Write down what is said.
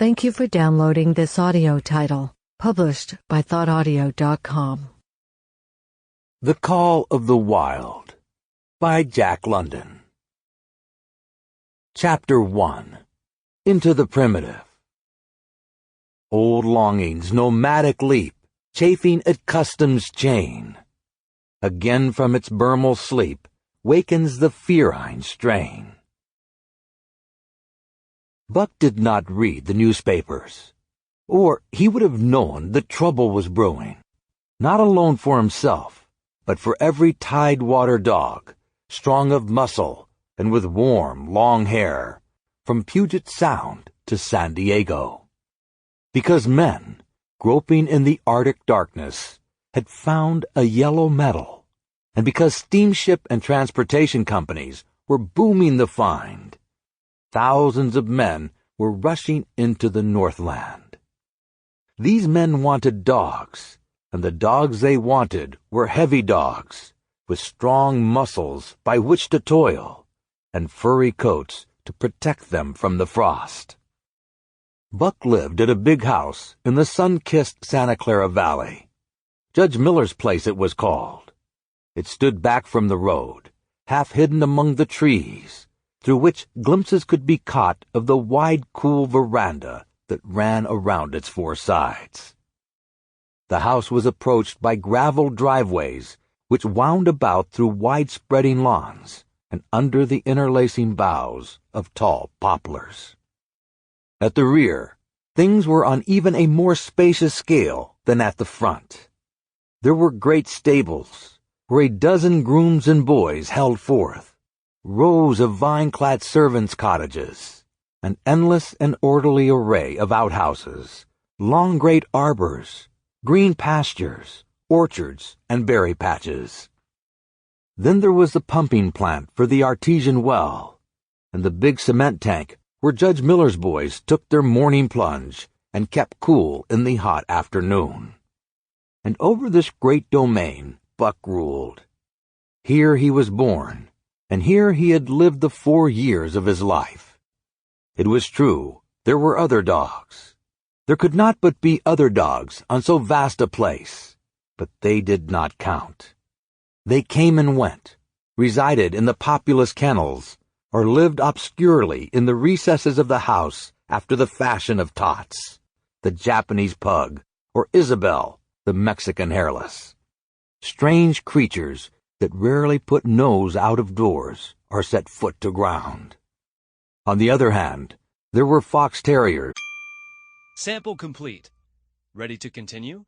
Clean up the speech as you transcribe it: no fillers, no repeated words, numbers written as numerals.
Thank you for downloading this audio title, published by thoughtaudio.com. The Call of the Wild by Jack London. Chapter 1. Into the Primitive. Old longing's nomadic leap, chafing at custom's chain. Again from its bermal sleep, wakens the ferine strain. Buck did not read the newspapers, or he would have known that trouble was brewing, not alone for himself, but for every tidewater dog, strong of muscle and with warm, long hair, from Puget Sound to San Diego. Because men, groping in the Arctic darkness, had found a yellow metal, and because steamship and transportation companies were booming the find, thousands of men were rushing into the Northland. These men wanted dogs, and the dogs they wanted were heavy dogs, with strong muscles by which to toil, and furry coats to protect them from the frost. Buck lived at a big house in the sun-kissed Santa Clara Valley. Judge Miller's place it was called. It stood back from the road, half hidden among the trees, through which glimpses could be caught of the wide, cool veranda that ran around its four sides. The house was approached by gravel driveways which wound about through wide-spreading lawns and under the interlacing boughs of tall poplars. At the rear, things were on even a more spacious scale than at the front. There were great stables, where a dozen grooms and boys held forth, rows of vine-clad servants' cottages, an endless and orderly array of outhouses, long great arbors, green pastures, orchards, and berry patches. Then there was the pumping plant for the artesian well, and the big cement tank where Judge Miller's boys took their morning plunge and kept cool in the hot afternoon. And over this great domain Buck ruled. Here he was born, and here he had lived the 4 years of his life. It was true, there were other dogs. There could not but be other dogs on so vast a place, but they did not count. They came and went, resided in the populous kennels, or lived obscurely in the recesses of the house after the fashion of Tots, the Japanese pug, or Isabel, the Mexican hairless. Strange creatures that rarely put nose out of doors or set foot to ground. On the other hand, there were fox terriers. Sample complete. Ready to continue?